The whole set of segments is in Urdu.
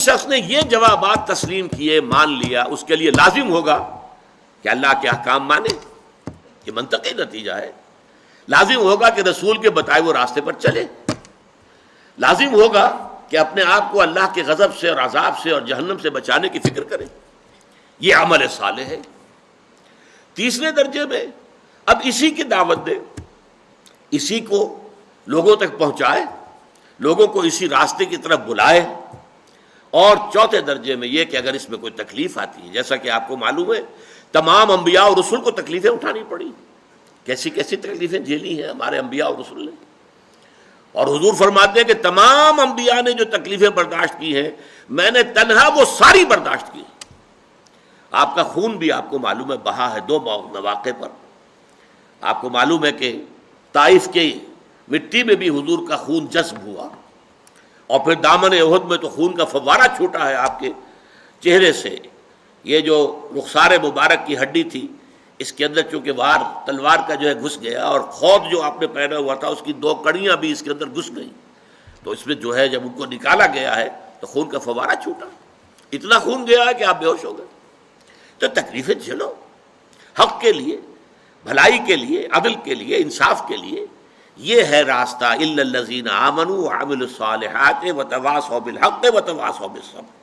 شخص نے یہ جوابات تسلیم کیے، مان لیا، اس کے لیے لازم ہوگا کہ اللہ کے احکام مانے، یہ منطقی نتیجہ ہے۔ لازم ہوگا کہ رسول کے بتائے وہ راستے پر چلے، لازم ہوگا کہ اپنے آپ کو اللہ کے غضب سے اور عذاب سے اور جہنم سے بچانے کی فکر کرے، یہ عمل صالح ہے۔ تیسرے درجے میں اب اسی کی دعوت دے، اسی کو لوگوں تک پہنچائے، لوگوں کو اسی راستے کی طرف بلائے۔ اور چوتھے درجے میں یہ کہ اگر اس میں کوئی تکلیف آتی ہے، جیسا کہ آپ کو معلوم ہے تمام انبیاء اور رسول کو تکلیفیں اٹھانی پڑی، کیسی کیسی تکلیفیں جھیلی ہیں ہمارے انبیاء اور رسول نے۔ اور حضور فرماتے ہیں کہ تمام انبیاء نے جو تکلیفیں برداشت کی ہیں، میں نے تنہا وہ ساری برداشت کی۔ آپ کا خون بھی آپ کو معلوم ہے بہا ہے دو مواقع پر۔ آپ کو معلوم ہے کہ طائف کی مٹی میں بھی حضور کا خون جذب ہوا، اور پھر دامن احد میں تو خون کا فوارہ چھوٹا ہے آپ کے چہرے سے۔ یہ جو رخسار مبارک کی ہڈی تھی، اس کے اندر چونکہ وار تلوار کا جو ہے گھس گیا، اور خود جو آپ نے پہنا ہوا تھا اس کی دو کڑیاں بھی اس کے اندر گھس گئیں، تو اس میں جو ہے جب ان کو نکالا گیا ہے تو خون کا فوارہ چھوٹا، اتنا خون گیا ہے کہ آپ بے ہوش ہو گئے۔ تو تکلیفیں جھیلو، حق کے لیے، بھلائی کے لیے، عدل کے لیے، انصاف کے لیے، یہ ہے راستہ۔ الا الذین آمنوا وعملوا الصالحات وتواصوا بالحق وتواصوا بالصبر۔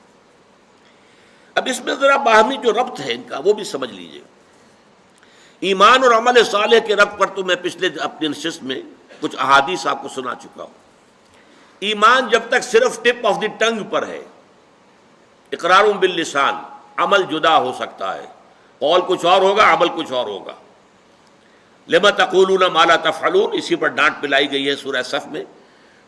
اب اس میں ذرا باہمی جو ربط ہے ان کا وہ بھی سمجھ لیجئے۔ ایمان اور عمل صالح کے ربط پر تو میں پچھلے اپنی نشست میں کچھ احادیث آپ کو سنا چکا ہوں۔ ایمان جب تک صرف ٹپ آف دی ٹنگ پر ہے، اقرار باللسان، عمل جدا ہو سکتا ہے، قول کچھ اور ہوگا، عمل کچھ اور ہوگا۔ لما تقولون ما لا تفعلون، اسی پر ڈانٹ پلائی گئی ہے سورہ صف میں،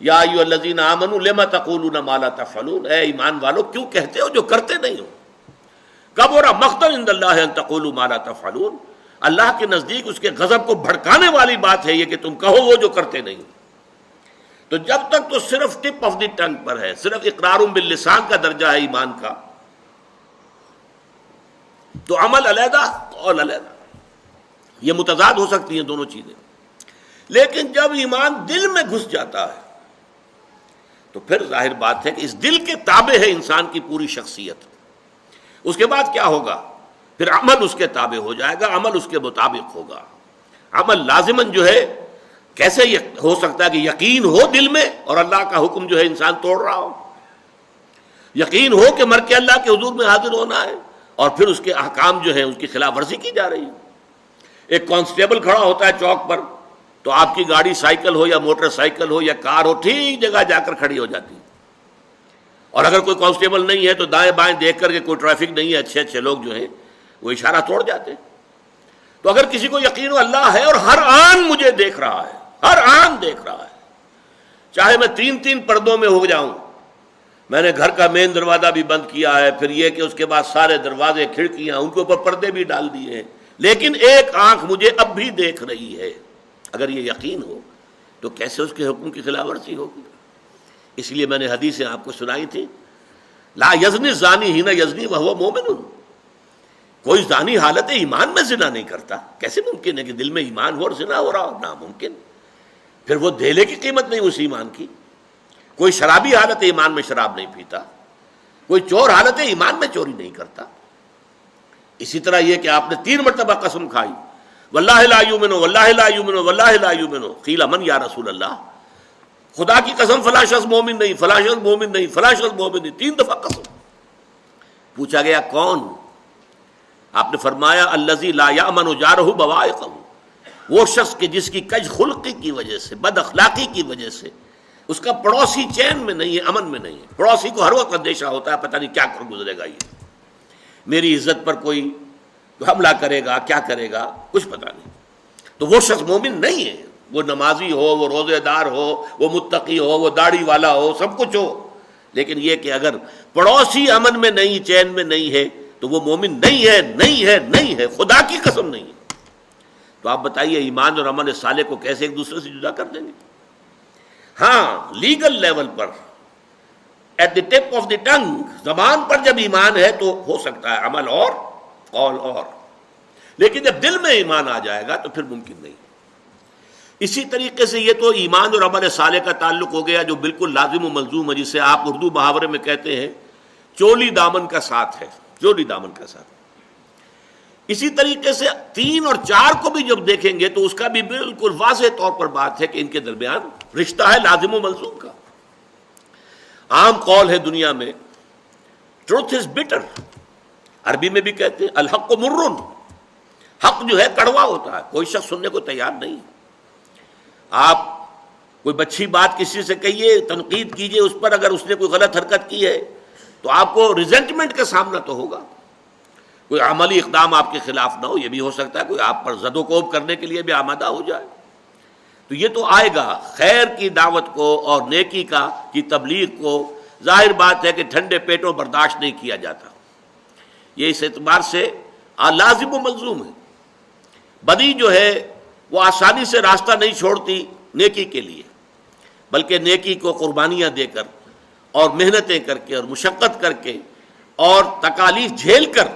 یا ایھا الذین آمنوا لما تقولون ما لا تفعلون، اے ایمان والو کیوں کہتے ہو جو کرتے نہیں ہو۔ کبر مقتا عند اللہ ان تقولوا ما لا تفعلون، اللہ کے نزدیک اس کے غضب کو بھڑکانے والی بات ہے یہ کہ تم کہو وہ جو کرتے نہیں ہو۔ تو جب تک تو صرف ٹپ آف دی ٹنگ پر ہے، صرف اقرار باللسان کا درجہ ہے ایمان کا، تو عمل علیحدہ، قول علیحدہ، یہ متضاد ہو سکتی ہیں دونوں چیزیں۔ لیکن جب ایمان دل میں گھس جاتا ہے تو پھر ظاہر بات ہے کہ اس دل کے تابع ہے انسان کی پوری شخصیت۔ اس کے بعد کیا ہوگا؟ پھر عمل اس کے تابع ہو جائے گا، عمل اس کے مطابق ہوگا۔ عمل لازماً جو ہے، کیسے یہ ہو سکتا ہے کہ یقین ہو دل میں اور اللہ کا حکم جو ہے انسان توڑ رہا ہو؟ یقین ہو کہ مر کے اللہ کے حضور میں حاضر ہونا ہے، اور پھر اس کے احکام جو ہیں اس کی خلاف ورزی کی جا رہی ہے۔ ایک کانسٹیبل کھڑا ہوتا ہے چوک پر، تو آپ کی گاڑی سائیکل ہو یا موٹر سائیکل ہو یا کار ہو، ٹھیک جگہ جا کر کھڑی ہو جاتی ہے۔ اور اگر کوئی کانسٹیبل نہیں ہے تو دائیں بائیں دیکھ کر کے کوئی ٹریفک نہیں ہے، اچھے اچھے لوگ جو ہیں وہ اشارہ توڑ جاتے ہیں۔ تو اگر کسی کو یقین ہو اللہ ہے اور ہر آن مجھے دیکھ رہا ہے، ہر آن دیکھ رہا ہے، چاہے میں تین پردوں میں ہو جاؤں، میں نے گھر کا مین دروازہ بھی بند کیا ہے، پھر یہ کہ اس کے بعد سارے دروازے کھڑکیاں ان کے اوپر پردے بھی ڈال دیے ہیں، لیکن ایک آنکھ مجھے اب بھی دیکھ رہی ہے، اگر یہ یقین ہو تو کیسے اس کے حکم کی خلاف ورزی ہوگی؟ اس لیے میں نے حدیثیں آپ کو سنائی تھی، لا یزنی الزانی حین یزنی وہو مومن، کوئی زانی حالت ایمان میں زنا نہیں کرتا۔ کیسے ممکن ہے کہ دل میں ایمان ہو اور زنا ہو رہا ہو؟ ناممکن۔ پھر وہ دھیلے کی قیمت نہیں اس ایمان کی۔ کوئی شرابی حالت ایمان میں شراب نہیں پیتا، کوئی چور حالت ایمان میں چوری نہیں کرتا۔ اسی طرح یہ کہ آپ نے 3 مرتبہ قسم کھائی، واللہ لا یؤمن واللہ لا یؤمن واللہ لا یؤمن، قیل من یا رسول اللہ، خدا کی قسم فلاں شخص مومن نہیں، فلاں شخص مومن نہیں، فلاں شخص مومن نہیں، 3 دفعہ قسم۔ پوچھا گیا کون؟ آپ نے فرمایا الذی لا یأمن جارہ بوائقہ، وہ شخص کہ جس کی کج خلقی کی وجہ سے، بد اخلاقی کی وجہ سے اس کا پڑوسی چین میں نہیں ہے، امن میں نہیں ہے۔ پڑوسی کو ہر وقت اندیشہ ہوتا ہے پتہ نہیں کیا کر گزرے گا، یہ میری عزت پر کوئی حملہ کرے گا، کیا کرے گا، کچھ پتہ نہیں۔ تو وہ شخص مومن نہیں ہے، وہ نمازی ہو، وہ روزے دار ہو، وہ متقی ہو، وہ داڑھی والا ہو، سب کچھ ہو، لیکن یہ کہ اگر پڑوسی امن میں نہیں، چین میں نہیں ہے، تو وہ مومن نہیں ہے، نہیں ہے، نہیں ہے، خدا کی قسم نہیں ہے۔ تو آپ بتائیے ایمان اور عمل صالح کو کیسے ایک دوسرے سے جدا کر دیں گے؟ ہاں، لیگل لیول پر، at the tip of the tongue, زبان پر جب ایمان ہے تو ہو سکتا ہے عمل اور قول اور، لیکن جب دل میں ایمان آ جائے گا تو پھر ممکن نہیں۔ اسی طریقے سے یہ تو ایمان اور عمل صالح کا تعلق ہو گیا جو بالکل لازم و ملزوم ہے، جسے آپ اردو محاورے میں کہتے ہیں چولی دامن کا ساتھ ہے، چولی دامن کا ساتھ۔ اسی طریقے سے 3 اور 4 کو بھی جب دیکھیں گے تو اس کا بھی بالکل واضح طور پر بات ہے کہ ان کے درمیان رشتہ ہے لازم و ملزوم کا۔ عام قول ہے دنیا میں ٹروتھ از بٹر، عربی میں بھی کہتے ہیں الحق مرن، حق جو ہے کڑوا ہوتا ہے، کوئی شخص سننے کو تیار نہیں۔ آپ کوئی بچی بات کسی سے کہیے، تنقید کیجئے اس پر، اگر اس نے کوئی غلط حرکت کی ہے تو آپ کو ریزنٹمنٹ کا سامنا تو ہوگا۔ کوئی عملی اقدام آپ کے خلاف نہ ہو، یہ بھی ہو سکتا ہے کوئی آپ پر زد و کوب کرنے کے لیے بھی آمادہ ہو جائے، تو یہ تو آئے گا۔ خیر کی دعوت کو اور نیکی کی تبلیغ کو ظاہر بات ہے کہ ٹھنڈے پیٹوں برداشت نہیں کیا جاتا، یہ اس اعتبار سے لازم و ملزوم ہے۔ بدی جو ہے وہ آسانی سے راستہ نہیں چھوڑتی نیکی کے لیے، بلکہ نیکی کو قربانیاں دے کر اور محنتیں کر کے اور مشقت کر کے اور تکالیف جھیل کر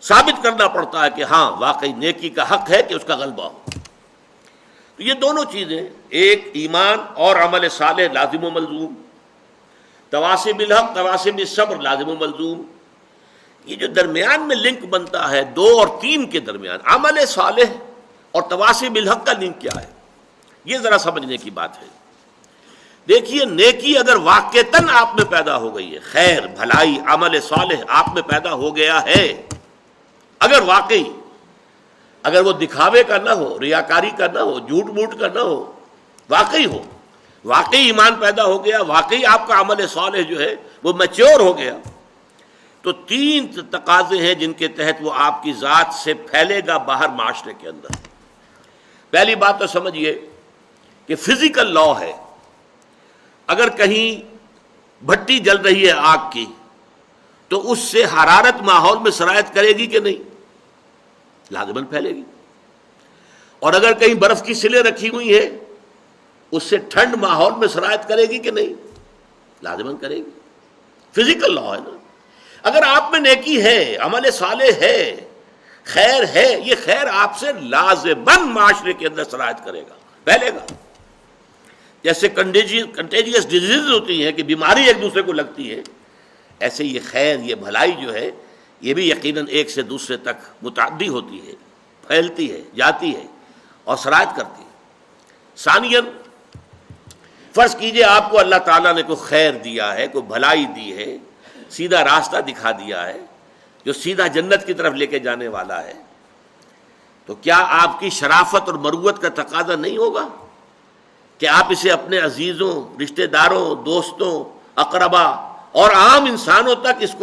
ثابت کرنا پڑتا ہے کہ ہاں واقعی نیکی کا حق ہے کہ اس کا غلبہ ہو۔ تو یہ دونوں چیزیں، ایک ایمان اور عمل صالح لازم و ملزوم، تواصی بالحق تواصی بالصبر لازم و ملزوم، یہ جو درمیان میں لنک بنتا ہے 2 اور 3 کے درمیان، عمل صالح اور تواصی بالحق کا لنک کیا ہے، یہ ذرا سمجھنے کی بات ہے۔ دیکھیے نیکی اگر واقعتاً آپ میں پیدا ہو گئی ہے، خیر بھلائی عمل صالح آپ میں پیدا ہو گیا ہے، اگر واقعی، اگر وہ دکھاوے کا نہ ہو، ریاکاری کا نہ ہو، جھوٹ موٹ کا نہ ہو، واقعی ہو، واقعی ایمان پیدا ہو گیا، واقعی آپ کا عمل صالح جو ہے وہ میچور ہو گیا، تو 3 تقاضے ہیں جن کے تحت وہ آپ کی ذات سے پھیلے گا باہر معاشرے کے اندر۔ پہلی بات تو سمجھیے کہ فزیکل لا ہے، اگر کہیں بھٹی جل رہی ہے آگ کی تو اس سے حرارت ماحول میں سرایت کرے گی کہ نہیں؟ لازماً پھیلے گی۔ اور اگر کہیں برف کی سلیں رکھی ہوئی ہیں اس سے ٹھنڈ ماحول میں سرایت کرے گی کہ نہیں؟ لازماً کرے گی، فزیکل لا ہے نا۔ اگر آپ میں نیکی ہے، عمل صالح ہے، خیر ہے، یہ خیر آپ سے لازماً معاشرے کے اندر سرایت کرے گا، پھیلے گا۔ جیسے کنٹیجیس ڈیزیز ہوتی ہیں کہ بیماری ایک دوسرے کو لگتی ہے، ایسے یہ خیر، یہ بھلائی جو ہے یہ بھی یقیناً ایک سے دوسرے تک متعدی ہوتی ہے، پھیلتی ہے، جاتی ہے اور سرایت کرتی ہے۔ ثانیاً فرض کیجئے آپ کو اللہ تعالیٰ نے کوئی خیر دیا ہے، کوئی بھلائی دی ہے، سیدھا راستہ دکھا دیا ہے جو سیدھا جنت کی طرف لے کے جانے والا ہے، تو کیا آپ کی شرافت اور مروت کا تقاضا نہیں ہوگا کہ آپ اسے اپنے عزیزوں، رشتہ داروں، دوستوں، اقربا اور عام انسانوں تک اس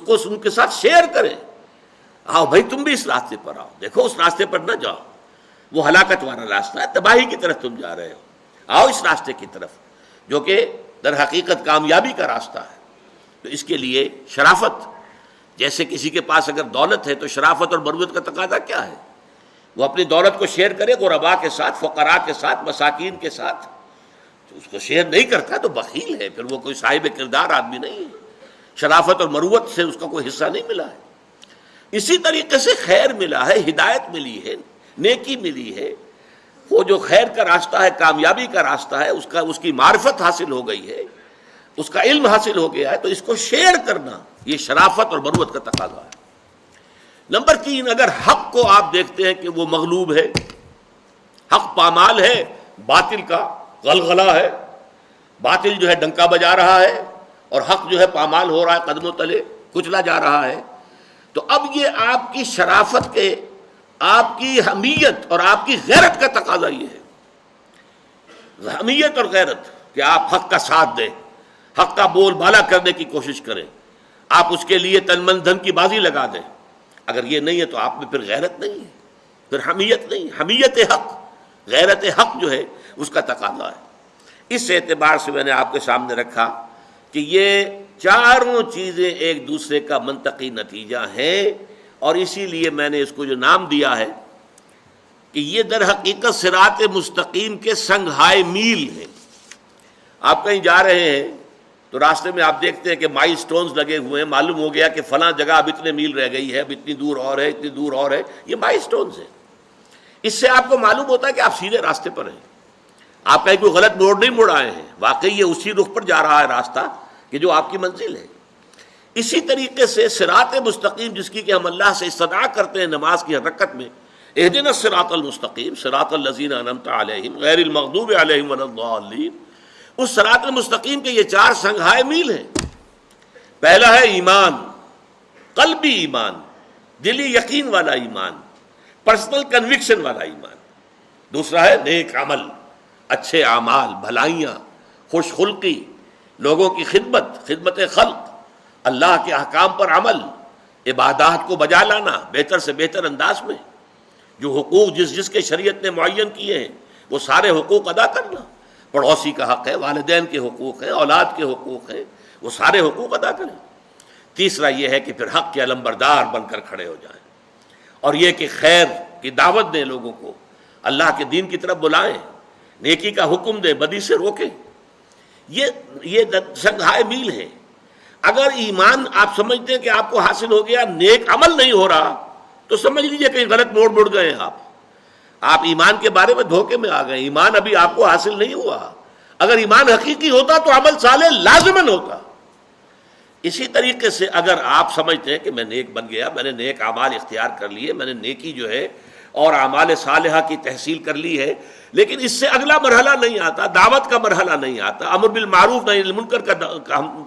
کو ان کے ساتھ شیئر کریں؟ آؤ بھائی تم بھی اس راستے پر آؤ، دیکھو اس راستے پر نہ جاؤ، وہ ہلاکت والا راستہ ہے، تباہی کی طرف تم جا رہے ہو، آؤ اس راستے کی طرف جو کہ در حقیقت کامیابی کا راستہ ہے۔ تو اس کے لیے شرافت، جیسے کسی کے پاس اگر دولت ہے تو شرافت اور مروت کا تقاضا کیا ہے؟ وہ اپنی دولت کو شیئر کرے غرباء کے ساتھ، فقراء کے ساتھ، مساکین کے ساتھ۔ تو اس کو شیئر نہیں کرتا تو بخیل ہے، پھر وہ کوئی صاحب کردار آدمی نہیں ہے، شرافت اور مروت سے اس کا کوئی حصہ نہیں ملا ہے۔ اسی طریقے سے خیر ملا ہے، ہدایت ملی ہے، نیکی ملی ہے، وہ جو خیر کا راستہ ہے، کامیابی کا راستہ ہے، اس کی معرفت حاصل ہو گئی ہے، اس کا علم حاصل ہو گیا ہے، تو اس کو شیئر کرنا یہ شرافت اور مروت کا تقاضا ہے۔ نمبر 3، اگر حق کو آپ دیکھتے ہیں کہ وہ مغلوب ہے، حق پامال ہے، باطل کا غلغلہ ہے، باطل جو ہے ڈنکا بجا رہا ہے اور حق جو ہے پامال ہو رہا ہے، قدموں تلے کچلا جا رہا ہے، تو اب یہ آپ کی شرافت کے، آپ کی حمیت اور آپ کی غیرت کا تقاضا یہ ہے، حمیت اور غیرت، کہ آپ حق کا ساتھ دیں، حق کا بول بالا کرنے کی کوشش کریں، آپ اس کے لیے تن من دھن کی بازی لگا دیں۔ اگر یہ نہیں ہے تو آپ میں پھر غیرت نہیں ہے، پھر حمیت نہیں، حمیت حق، غیرت حق جو ہے اس کا تقاضا ہے۔ اس اعتبار سے میں نے آپ کے سامنے رکھا کہ یہ چاروں چیزیں ایک دوسرے کا منطقی نتیجہ ہیں، اور اسی لیے میں نے اس کو جو نام دیا ہے کہ یہ در حقیقت صراط مستقیم کے سنگھائے میل ہیں۔ آپ کہیں جا رہے ہیں تو راستے میں آپ دیکھتے ہیں کہ مائل سٹونز لگے ہوئے ہیں، معلوم ہو گیا کہ فلاں جگہ اب اتنے میل رہ گئی ہے، اب اتنی دور اور ہے، اتنی دور اور ہے، یہ مائل سٹونز ہیں۔ اس سے آپ کو معلوم ہوتا ہے کہ آپ سیدھے راستے پر ہیں، آپ کہیں کوئی غلط موڑ نہیں مڑ آئے ہیں، واقعی یہ اسی رخ پر جا رہا ہے راستہ کہ جو آپ کی منزل ہے۔ اسی طریقے سے صراط مستقیم جس کی کہ ہم اللہ سے استدعا کرتے ہیں نماز کی حرکت میں، اہدنا الصراط المستقیم صراط الذین انعمت علیہم غیر المغضوب علیہم ولا الضالین، اس صراط المستقیم کے یہ 4 سنگھائے میل ہیں۔ پہلا ہے ایمان، قلبی ایمان، دلی یقین والا ایمان، پرسنل کنوکشن والا ایمان۔ دوسرا ہے نیک عمل، اچھے اعمال، بھلائیاں، خوش خلقی، لوگوں کی خدمت خلق، اللہ کے احکام پر عمل، عبادات کو بجا لانا بہتر سے بہتر انداز میں، جو حقوق جس کے شریعت نے معین کیے ہیں وہ سارے حقوق ادا کرنا، پڑوسی کا حق ہے، والدین کے حقوق ہیں، اولاد کے حقوق ہیں، وہ سارے حقوق ادا کریں۔ تیسرا یہ ہے کہ پھر حق کے علمبردار بن کر کھڑے ہو جائیں، اور یہ کہ خیر کی دعوت دیں، لوگوں کو اللہ کے دین کی طرف بلائیں، نیکی کا حکم دیں، بدی سے روکیں۔ یہ سنگھائے میل ہیں۔ اگر ایمان آپ سمجھتے ہیں کہ آپ کو حاصل ہو گیا، نیک عمل نہیں ہو رہا، تو سمجھ لیجئے کہ غلط موڑ مڑ گئے ہیں آپ ایمان کے بارے میں دھوکے میں آ گئے، ایمان ابھی آپ کو حاصل نہیں ہوا۔ اگر ایمان حقیقی ہوتا تو عمل صالح لازماً ہوتا۔ اسی طریقے سے اگر آپ سمجھتے ہیں کہ میں نیک بن گیا، میں نے نیک اعمال اختیار کر لیے، میں نے نیکی جو ہے اور اعمال صالحہ کی تحصیل کر لی ہے، لیکن اس سے اگلا مرحلہ نہیں آتا، دعوت کا مرحلہ نہیں آتا، امر بالمعروف نہی عن المنکر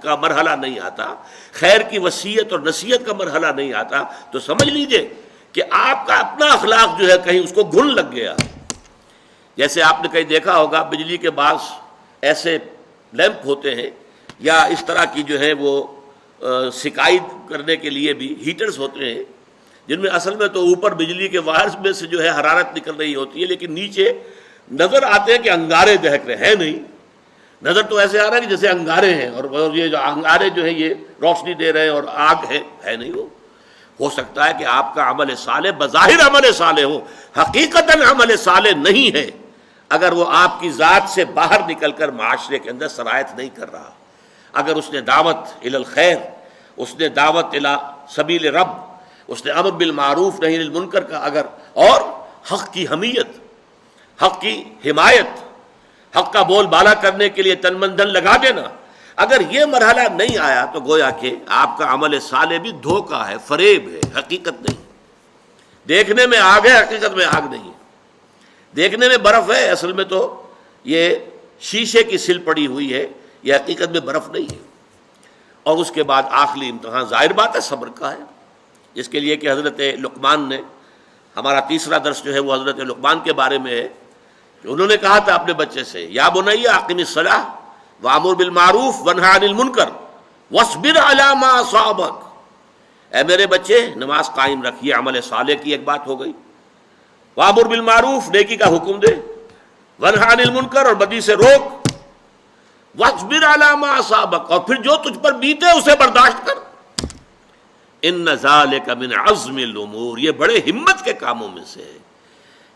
کا مرحلہ نہیں آتا، خیر کی وصیت اور نصیحت کا مرحلہ نہیں آتا، تو سمجھ لیجئے کہ آپ کا اپنا اخلاق جو ہے کہیں اس کو گھن لگ گیا۔ جیسے آپ نے کہیں دیکھا ہوگا بجلی کے بعض ایسے لیمپ ہوتے ہیں یا اس طرح کی جو ہے وہ سکائی کرنے کے لیے بھی ہیٹرز ہوتے ہیں، جن میں اصل میں تو اوپر بجلی کے وائرز میں سے جو ہے حرارت نکل رہی ہوتی ہے، لیکن نیچے نظر آتے ہیں کہ انگارے دہک رہے ہیں، نہیں، نظر تو ایسے آ رہا ہے کہ جیسے انگارے ہیں، اور یہ جو انگارے جو ہیں یہ روشنی دے رہے ہیں اور آگ ہے نہیں۔ وہ ہو سکتا ہے کہ آپ کا عمل صالح بظاہر عمل صالح ہو، حقیقتاً عمل صالح نہیں ہے، اگر وہ آپ کی ذات سے باہر نکل کر معاشرے کے اندر سرایت نہیں کر رہا۔ اگر اس نے دعوت الی الخیر، اس نے دعوت الی سبیل رب، اس نے امر بالمعروف نہی عن المنکر کا اگر، اور حق کی حمیت، حق کی حمایت، حق کا بول بالا کرنے کے لیے تن من دھن لگا دینا، اگر یہ مرحلہ نہیں آیا تو گویا کہ آپ کا عمل صالح بھی دھوکہ ہے، فریب ہے، حقیقت نہیں۔ دیکھنے میں آگ ہے، حقیقت میں آگ نہیں ہے۔ دیکھنے میں برف ہے، اصل میں تو یہ شیشے کی سل پڑی ہوئی ہے، یہ حقیقت میں برف نہیں ہے۔ اور اس کے بعد آخری امتحان ظاہر بات ہے صبر کا ہے، جس کے لیے کہ حضرت لقمان نے، ہمارا تیسرا درس جو ہے وہ حضرت لقمان کے بارے میں ہے، کہ انہوں نے کہا تھا اپنے بچے سے، یا بنی اقم الصلاۃ وامر بالمعروف وانہی عن المنکر واصبر علی ما اصابک، اے میرے بچے نماز قائم رکھیے، عمل صالح کی ایک بات ہو گئی، وامر بالمعروف نیکی کا حکم دے، وانہی عن المنکر اور بدی سے روک، واصبر علی ما اصابک اور پھر جو تجھ پر بیتے اسے برداشت کر، ان ذالک من عزم الامور، یہ بڑے ہمت کے کاموں میں سے ہے۔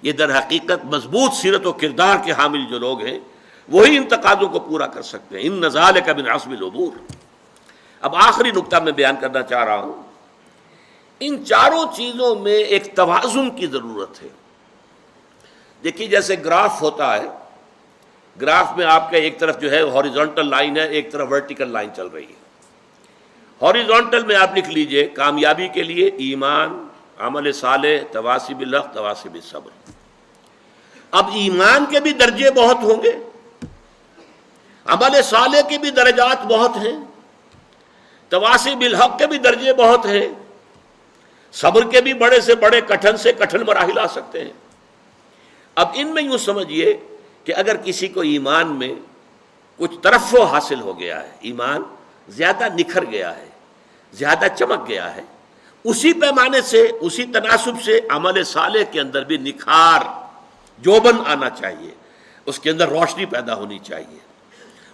یہ در حقیقت مضبوط سیرت و کردار کے حامل جو لوگ ہیں وہی ان تقاضوں کو پورا کر سکتے ہیں۔ ان ذالک من عزم الامور۔ اب آخری نقطہ میں بیان کرنا چاہ رہا ہوں، ان چاروں چیزوں میں ایک توازن کی ضرورت ہے۔ دیکھیے جیسے گراف ہوتا ہے، گراف میں آپ کا ایک طرف جو ہے ہاریزونٹل لائن ہے، ایک طرف ورٹیکل لائن چل رہی ہے۔ ہاریزونٹل میں آپ لکھ لیجئے کامیابی کے لیے ایمان، عمل صالح، تواصی بالحق، تواصی بالصبر۔ اب ایمان کے بھی درجے بہت ہوں گے، عمل صالح کے بھی درجات بہت ہیں، تواصی بالحق کے بھی درجے بہت ہیں، صبر کے بھی بڑے سے بڑے کٹھن سے کٹھن مراحل آ سکتے ہیں۔ اب ان میں یوں سمجھیے کہ اگر کسی کو ایمان میں کچھ ترفع حاصل ہو گیا ہے، ایمان زیادہ نکھر گیا ہے، زیادہ چمک گیا ہے، اسی پیمانے سے، اسی تناسب سے عمل صالح کے اندر بھی نکھار، جوبن آنا چاہیے، اس کے اندر روشنی پیدا ہونی چاہیے،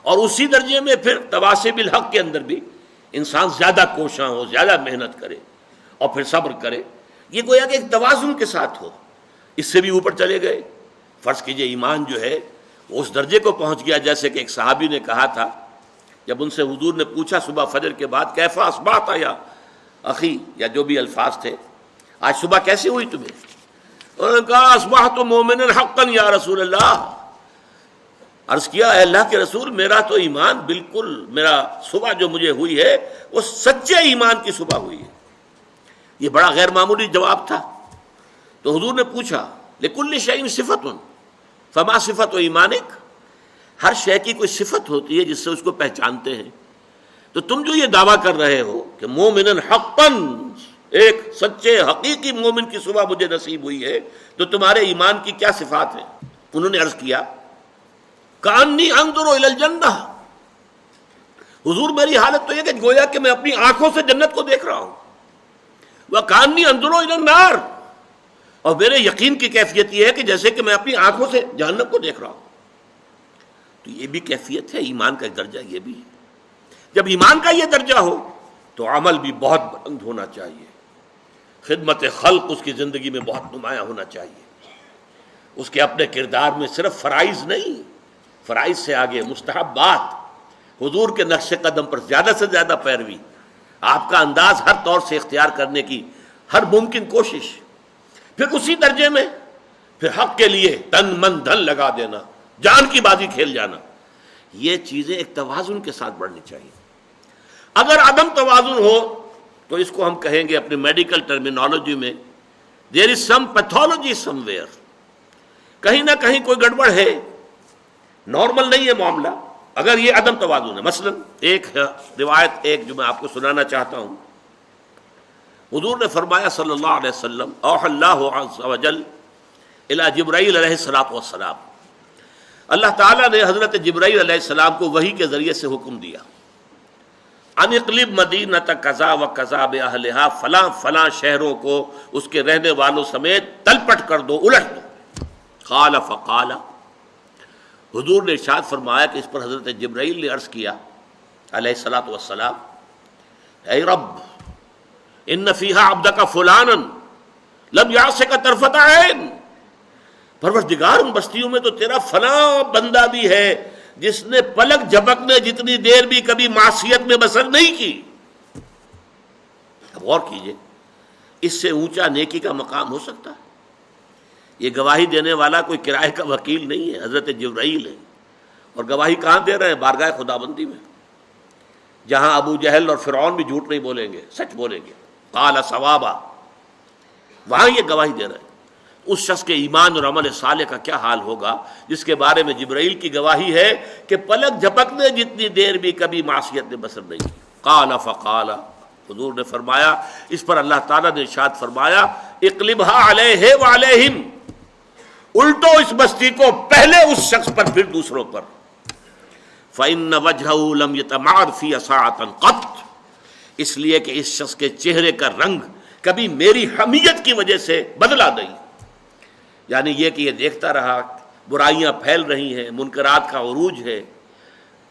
اور اسی درجے میں پھر تواصی بالحق کے اندر بھی انسان زیادہ کوشاں ہو، زیادہ محنت کرے اور پھر صبر کرے۔ یہ گویا کہ ایک توازن کے ساتھ ہو۔ اس سے بھی اوپر چلے گئے، فرض کیجئے ایمان جو ہے وہ اس درجے کو پہنچ گیا، جیسے کہ ایک صحابی نے کہا تھا جب ان سے حضور نے پوچھا صبح فجر کے بعد، کیفا اصبحت یا اخی، یا جو بھی الفاظ تھے، آج صبح کیسی ہوئی تمہیں؟ انہوں نے کہا اصبحت مومنا حقا یا رسول اللہ، عرض کیا اے اللہ کے رسول میرا تو ایمان بالکل، میرا صبح جو مجھے ہوئی ہے وہ سچے ایمان کی صبح ہوئی ہے۔ یہ بڑا غیر معمولی جواب تھا۔ تو حضور نے پوچھا لکل شیء صفۃ فما صفۃ ایمانک، ہر شے کی کوئی صفت ہوتی ہے جس سے اس کو پہچانتے ہیں، تو تم جو یہ دعویٰ کر رہے ہو کہ مومن حقاً، ایک سچے حقیقی مومن کی صبح مجھے نصیب ہوئی ہے، تو تمہارے ایمان کی کیا صفات ہیں؟ انہوں نے عرض کیا کأنی انظر الی الجنہ، حضور میری حالت تو یہ کہ گویا کہ میں اپنی آنکھوں سے جنت کو دیکھ رہا ہوں، وکأنی انظر الی النار، اور میرے یقین کی کیفیت یہ ہے کہ جیسے کہ میں اپنی آنکھوں سے جہنم کو دیکھ رہا ہوں۔ تو یہ بھی کیفیت ہے، ایمان کا ایک درجہ یہ بھی ہے۔ جب ایمان کا یہ درجہ ہو تو عمل بھی بہت بلند ہونا چاہیے، خدمت خلق اس کی زندگی میں بہت نمایاں ہونا چاہیے، اس کے اپنے کردار میں صرف فرائض نہیں، فرائض سے آگے مستحبات، حضور کے نقش قدم پر زیادہ سے زیادہ پیروی، آپ کا انداز ہر طور سے اختیار کرنے کی ہر ممکن کوشش، پھر اسی درجے میں پھر حق کے لیے تن من دھن لگا دینا، جان کی بازی کھیل جانا، یہ چیزیں ایک توازن کے ساتھ بڑھنی چاہیے۔ اگر عدم توازن ہو تو اس کو ہم کہیں گے اپنی میڈیکل ٹرمینالوجی میں دیر از سم پیتھولوجی سم ویئر، کہیں نہ کہیں کوئی گڑبڑ ہے، نارمل نہیں ہے معاملہ۔ اگر یہ عدم توازن ہے، مثلا ایک روایت ایک جو میں آپ کو سنانا چاہتا ہوں، حضور نے فرمایا صلی اللہ علیہ وسلم اوحى اللہ عز وجل الی جبرائیل علیہ الصلوۃ والسلام، اللہ تعالیٰ نے حضرت جبرائیل علیہ السلام کو وحی کے ذریعے سے حکم دیا، ان اقلب مدینۃ کذا و کذا باہلھا، فلاں فلاں شہروں کو اس کے رہنے والوں سمیت تلپٹ کر دو، الٹ دو۔ قال فقال، حضور نے ارشاد فرمایا کہ اس پر حضرت جبرائیل نے عرض کیا علیہ الصلوۃ والسلام، اے رب ان فیہا عبدک فلانا لم یعصک طرفۃ عین، پروردگار ان بستیوں میں تو تیرا فلاں بندہ بھی ہے جس نے پلک جھپکنے جتنی دیر بھی کبھی معصیت میں بسر نہیں کی۔ اب غور کیجئے، اس سے اونچا نیکی کا مقام ہو سکتا ہے؟ یہ گواہی دینے والا کوئی کرائے کا وکیل نہیں ہے، حضرت جبرائیل ہے، اور گواہی کہاں دے رہے ہیں؟ بارگاہ خداوندی میں، جہاں ابو جہل اور فرعون بھی جھوٹ نہیں بولیں گے، سچ بولیں گے، قال ثوابا، وہاں یہ گواہی دے رہے ہیں۔ اس شخص کے ایمان اور عمل صالح کا کیا حال ہوگا جس کے بارے میں جبرائیل کی گواہی ہے کہ پلک جھپکنے جتنی دیر بھی کبھی معصیت میں بسر نہیں کی۔ قال فقال، حضور نے فرمایا، اس پر اللہ تعالیٰ نے ارشاد فرمایا اقلبھا علیہ وعلیہم، الٹو اس بستی کو پہلے اس شخص پر پھر دوسروں پر، فإن وجہہ لم یتمعر فی ساعۃ قط، اس لیے کہ اس شخص کے چہرے کا رنگ کبھی میری حمیت کی وجہ سے بدلا نہیں، یعنی یہ کہ یہ دیکھتا رہا برائیاں پھیل رہی ہیں، منکرات کا عروج ہے،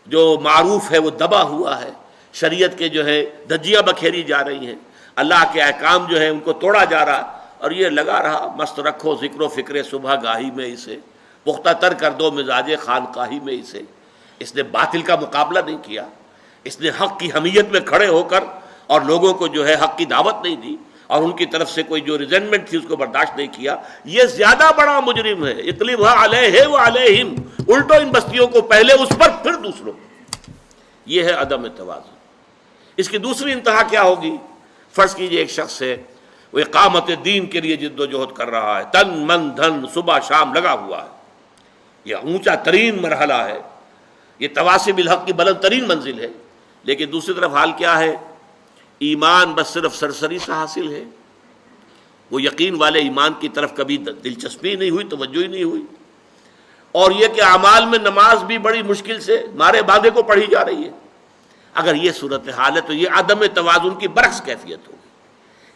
جو معروف ہے وہ دبا ہوا ہے، شریعت کے جو ہے دھجیاں بکھیری جا رہی ہیں، اللہ کے احکام جو ہیں ان کو توڑا جا رہا، اور یہ لگا رہا مست رکھو ذکر و فکر صبح گاہی میں اسے، پختہ تر کر دو مزاج خانقاہی میں اسے۔ اس نے باطل کا مقابلہ نہیں کیا، اس نے حق کی حمیت میں کھڑے ہو کر اور لوگوں کو جو ہے حق کی دعوت نہیں دی، اور ان کی طرف سے کوئی جو ریزنٹمنٹ تھی اس کو برداشت نہیں کیا۔ یہ زیادہ بڑا مجرم ہے، اقلبھا علیہ وعلیہم، الٹو ان بستیوں کو پہلے اس پر پھر دوسروں پر۔ یہ ہے عدم توازن۔ اس کی دوسری انتہا کیا ہوگی؟ فرض کیجئے ایک شخص ہے، وہ اقامت دین کے لیے جد و جہد کر رہا ہے، تن من دھن صبح شام لگا ہوا ہے، یہ اونچا ترین مرحلہ ہے، یہ تواصی بالحق کی بلند ترین منزل ہے، لیکن دوسری طرف حال کیا ہے؟ ایمان بس صرف سرسری سا حاصل ہے، وہ یقین والے ایمان کی طرف کبھی دلچسپی نہیں ہوئی، توجہ ہی نہیں ہوئی، اور یہ کہ اعمال میں نماز بھی بڑی مشکل سے مارے باندھے کو پڑھی جا رہی ہے۔ اگر یہ صورتحال ہے تو یہ عدم توازن کی برعکس کیفیت ہوگی۔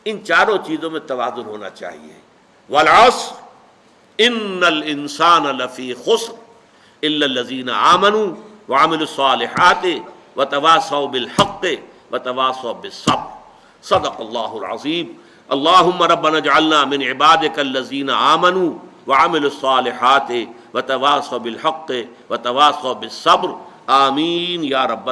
ان چاروں چیزوں میں توازن ہونا چاہیے۔ والعصر ان الانسان لفی خسر الا الذین آمنوا وعملوا الصالحات وتواصوا بالحق وتواصوا بالصبر، صدق اللہ العظیم۔ اللہم ربنا اجعلنا من عبادک الذین آمنوا وعملوا الصالحات وتواصوا بالحق وتواصوا بالصبر، آمین یا رب